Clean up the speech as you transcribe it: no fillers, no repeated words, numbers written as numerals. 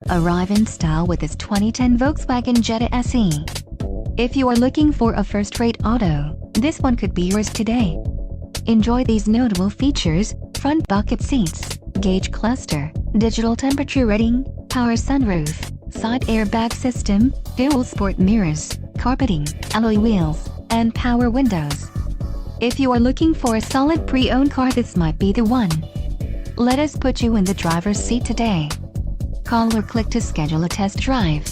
Arrive in style with this 2010 Volkswagen Jetta SE. If you are looking for a first-rate auto, this one could be yours today. Enjoy these notable features: front bucket seats, gauge cluster, digital temperature reading, power sunroof, side airbag system, dual sport mirrors, carpeting, alloy wheels, and power windows. If you are looking for a solid pre-owned car, this might be the one. Let us put you in the driver's seat today. Call or click to schedule a test drive.